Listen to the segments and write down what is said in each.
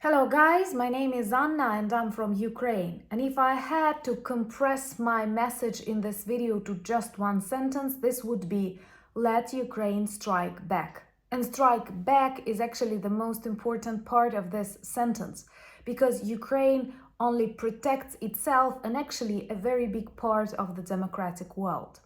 Hello guys, my name is Anna and I'm from Ukraine. And if I had to compress my message in this video to just one sentence, this would be let Ukraine strike back. And strike back is actually the most important part of this sentence because Ukraine only protects itself and actually a very big part of the democratic world.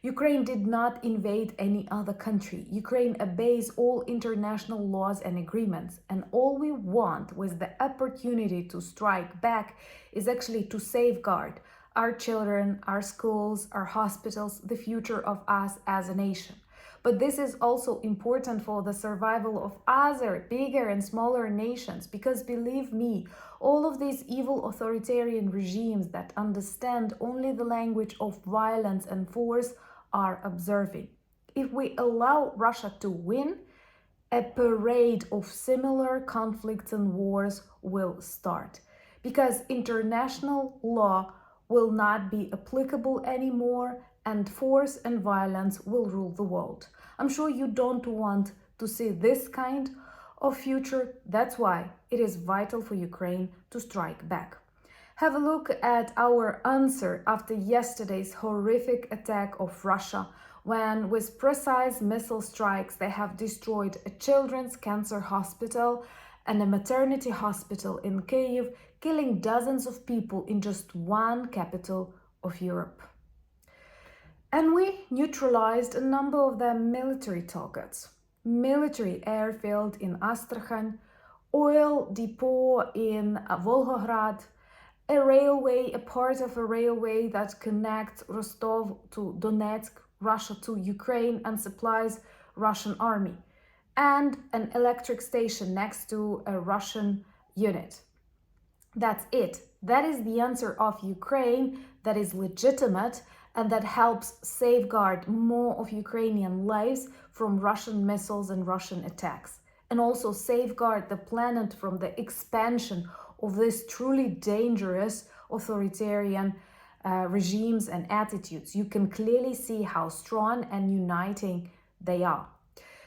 Ukraine did not invade any other country. Ukraine obeys all international laws and agreements. And all we want with the opportunity to strike back is actually to safeguard our children, our schools, our hospitals, the future of us as a nation. But this is also important for the survival of other bigger and smaller nations because believe me, all of these evil authoritarian regimes that understand only the language of violence and force are observing. If we allow Russia to win, a parade of similar conflicts and wars will start because international law will not be applicable anymore and force and violence will rule the world. I'm sure you don't want to see this kind of future. That's why it is vital for Ukraine to strike back. Have a look at our answer after yesterday's horrific attack of Russia when, with precise missile strikes, they have destroyed a children's cancer hospital and a maternity hospital in Kyiv, killing dozens of people in just one capital of Europe. And we neutralized a number of their military targets. Military airfield in Astrakhan, oil depot in Volgograd, a part of a railway that connects Rostov to Donetsk, Russia to Ukraine and supplies Russian army, and an electric station next to a Russian unit. That's it. That is the answer of Ukraine that is legitimate and that helps safeguard more of Ukrainian lives from Russian missiles and Russian attacks, and also safeguard the planet from the expansion of these truly dangerous authoritarian regimes and attitudes. You can clearly see how strong and uniting they are.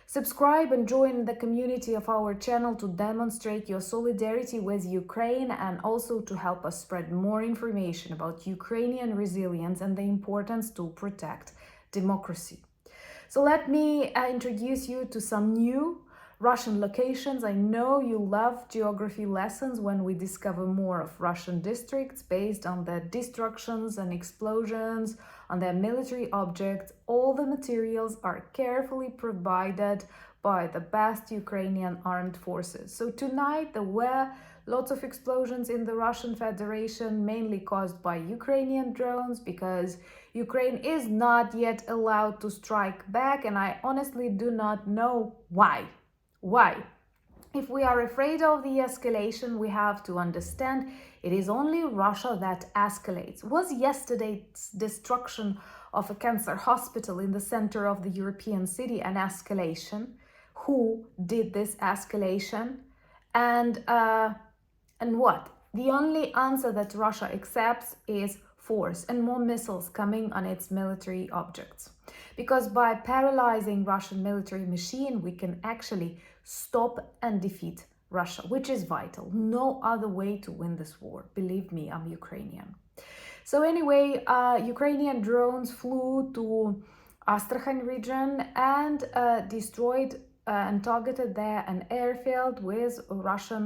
Subscribe and join the community of our channel to demonstrate your solidarity with Ukraine and also to help us spread more information about Ukrainian resilience and the importance to protect democracy. So let me introduce you to some new Russian locations. I know you love geography lessons when we discover more of Russian districts based on their destructions and explosions, on their military objects. All the materials are carefully provided by the best Ukrainian armed forces. So tonight there were lots of explosions in the Russian Federation, mainly caused by Ukrainian drones, because Ukraine is not yet allowed to strike back, and I honestly do not know why. Why? If we are afraid of the escalation, we have to understand it is only Russia that escalates. Was yesterday's destruction of a cancer hospital in the center of the European city an escalation? Who did this escalation? And what? The only answer that Russia accepts is force and more missiles coming on its military objects. Because by paralyzing Russian military machine, we can actually stop and defeat Russia, which is vital. No other way to win this war. Believe me, I'm Ukrainian. So anyway, Ukrainian drones flew to Astrakhan region and destroyed and targeted there an airfield with Russian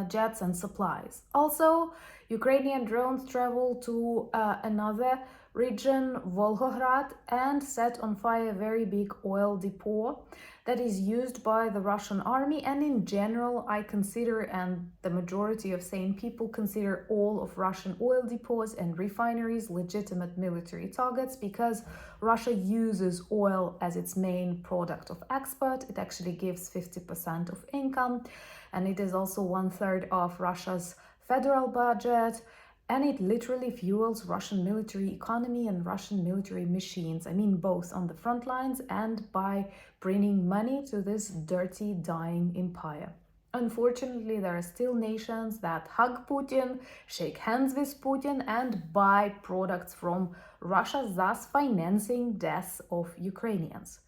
jets and supplies. Also, Ukrainian drones traveled to another region, Volgograd, and set on fire a very big oil depot that is used by the Russian army. And in general, I consider, and the majority of sane people consider, all of Russian oil depots and refineries legitimate military targets because Russia uses oil as its main product of export. It actually gives 50% of income, and it is also 1/3 of Russia's federal budget. And it literally fuels Russian military economy and Russian military machines. I mean, both on the front lines and by bringing money to this dirty, dying empire. Unfortunately, there are still nations that hug Putin, shake hands with Putin, and buy products from Russia, thus financing deaths of Ukrainians.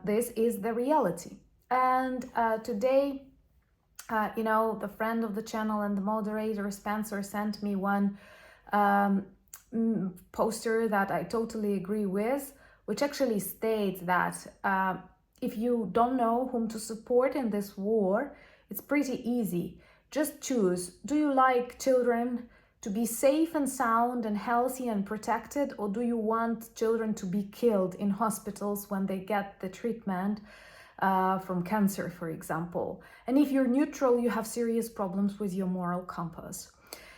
This is the reality. And today, The friend of the channel and the moderator, Spencer, sent me one um, poster that I totally agree with, which actually states that if you don't know whom to support in this war, it's pretty easy. Just choose. Do you like children to be safe and sound and healthy and protected, or do you want children to be killed in hospitals when they get the treatment from cancer, for example? And if you're neutral, you have serious problems with your moral compass.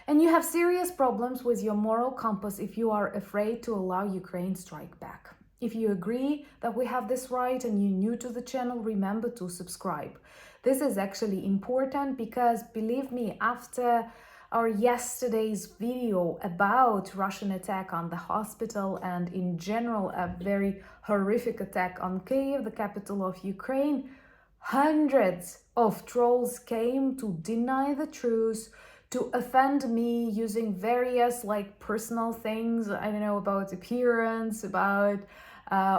And you have serious problems with your moral compass if you are afraid to allow Ukraine strike back. If you agree that we have this right and you're new to the channel, remember to subscribe. This is actually important because, believe me, after our yesterday's video about Russian attack on the hospital and in general a very horrific attack on Kyiv, the capital of Ukraine, hundreds of trolls came to deny the truth, to offend me using various personal things, I don't know, about appearance, about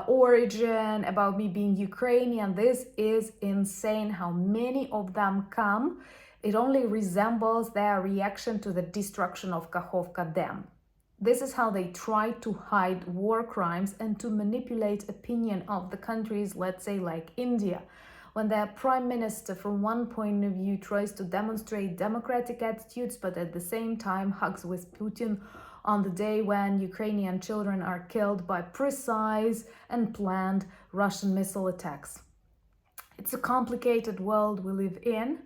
origin, about me being Ukrainian. This is insane how many of them come. It only resembles their reaction to the destruction of Kakhovka Dam. This is how they try to hide war crimes and to manipulate opinion of the countries, let's say like India. When their prime minister, from one point of view, tries to demonstrate democratic attitudes, but at the same time hugs with Putin on the day when Ukrainian children are killed by precise and planned Russian missile attacks. It's a complicated world we live in,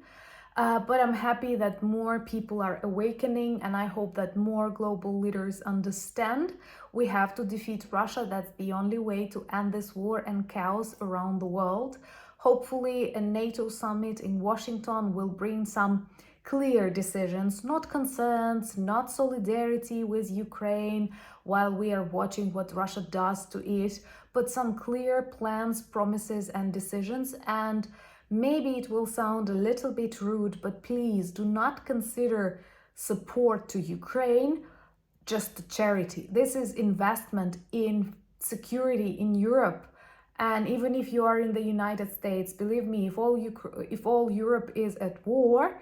but I'm happy that more people are awakening, and I hope that more global leaders understand we have to defeat Russia. That's the only way to end this war and chaos around the world. Hopefully, a NATO summit in Washington will bring some clear decisions, not concerns, not solidarity with Ukraine while we are watching what Russia does to it, but some clear plans, promises, and decisions. And maybe it will sound a little bit rude, but please do not consider support to Ukraine just a charity. This is investment in security in Europe. And even if you are in the United States, believe me, if all Europe is at war,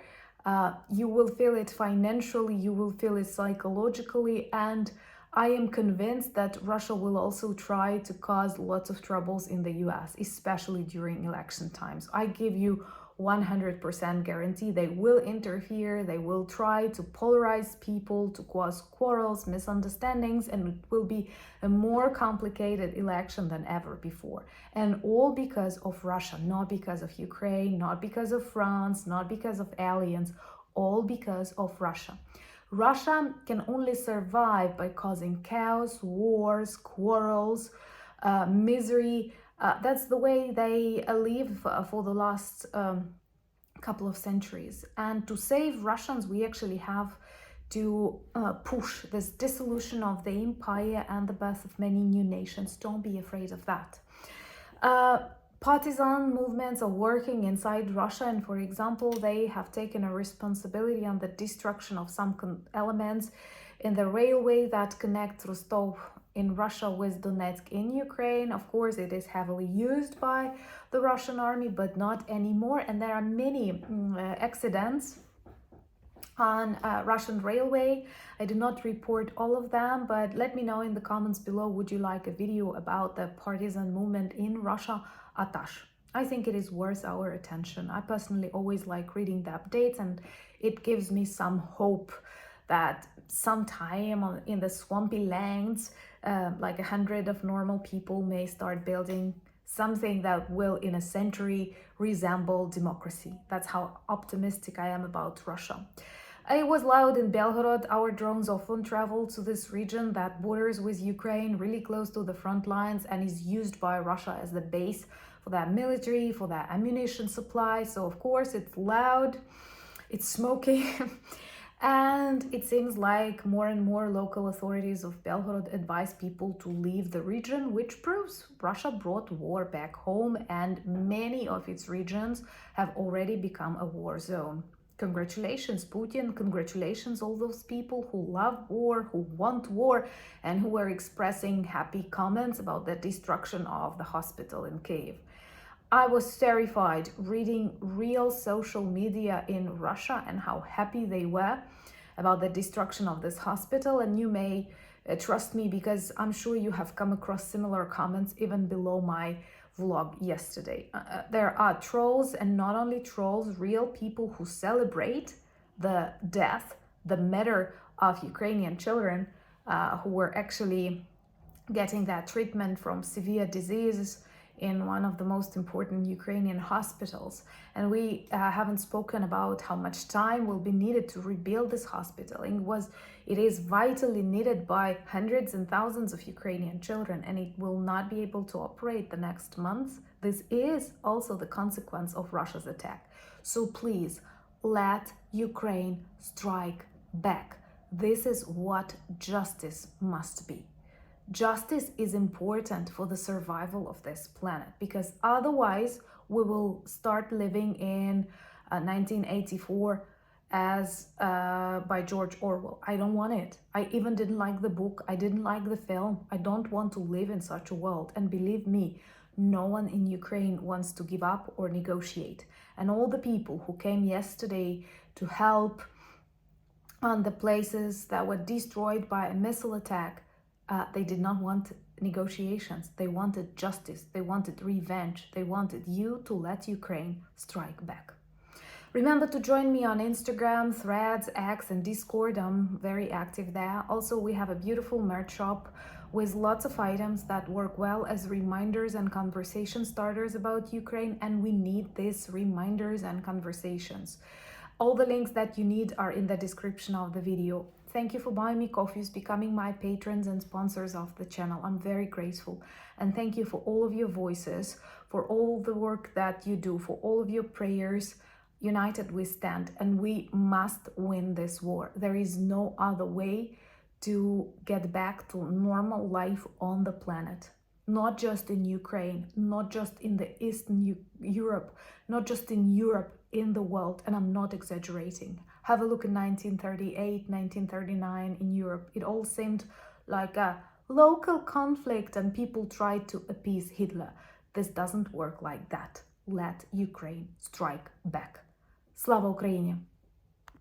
you will feel it financially, you will feel it psychologically, and I am convinced that Russia will also try to cause lots of troubles in the US, especially during election times. I give you 100% guarantee they will interfere, they will try to polarize people, to cause quarrels, misunderstandings, and it will be a more complicated election than ever before. And all because of Russia, not because of Ukraine, not because of France, not because of aliens, all because of Russia. Russia can only survive by causing chaos, wars, quarrels, misery. That's the way they live for the last couple of centuries. And to save Russians, we actually have to push this dissolution of the empire and the birth of many new nations. Don't be afraid of that. Partisan movements are working inside Russia, and for example, they have taken a responsibility on the destruction of some elements in the railway that connects Rostov in Russia with Donetsk in Ukraine. Of course, it is heavily used by the Russian army, but not anymore. And there are many accidents on Russian railway. I do not report all of them, but let me know in the comments below, would you like a video about the partisan movement in Russia? Atash. I think it is worth our attention. I personally always like reading the updates, and it gives me some hope that sometime in the swampy lands, like 100 of normal people may start building something that will in a century resemble democracy. That's how optimistic I am about Russia. It was loud in Belgorod. Our drones often travel to this region that borders with Ukraine, really close to the front lines, and is used by Russia as the base for their military, for their ammunition supply. So of course it's loud, it's smoky, and it seems like more and more local authorities of Belgorod advise people to leave the region, which proves Russia brought war back home, and many of its regions have already become a war zone. Congratulations, Putin. Congratulations, all those people who love war, who want war, and who are expressing happy comments about the destruction of the hospital in Kyiv. I was terrified reading real social media in Russia and how happy they were about the destruction of this hospital. And you may trust me, because I'm sure you have come across similar comments even below my vlog yesterday. There are trolls, and not only trolls, real people who celebrate the death, the murder of Ukrainian children who were actually getting that treatment from severe diseases in one of the most important Ukrainian hospitals. And we haven't spoken about how much time will be needed to rebuild this hospital. It is vitally needed by hundreds and thousands of Ukrainian children, and it will not be able to operate the next months. This is also the consequence of Russia's attack. So please, let Ukraine strike back. This is what justice must be. Justice is important for the survival of this planet, because otherwise we will start living in 1984 as by George Orwell. I don't want it. I even didn't like the book. I didn't like the film. I don't want to live in such a world. And believe me, no one in Ukraine wants to give up or negotiate. And all the people who came yesterday to help on the places that were destroyed by a missile attack, they did not want negotiations. They wanted justice. They wanted revenge. They wanted you to let Ukraine strike back. Remember to join me on Instagram, Threads, X, and Discord. I'm very active there. Also, we have a beautiful merch shop with lots of items that work well as reminders and conversation starters about Ukraine, and we need these reminders and conversations. All the links that you need are in the description of the video. Thank you for buying me coffees, becoming my patrons and sponsors of the channel. I'm very grateful. And thank you for all of your voices, for all the work that you do, for all of your prayers. United we stand, and we must win this war. There is no other way to get back to normal life on the planet. Not just in Ukraine, not just in the Eastern Europe, not just in Europe, in the world. And I'm not exaggerating. Have a look at 1938, 1939 in Europe. It all seemed like a local conflict and people tried to appease Hitler. This doesn't work like that. Let Ukraine strike back. Slava Ukraini!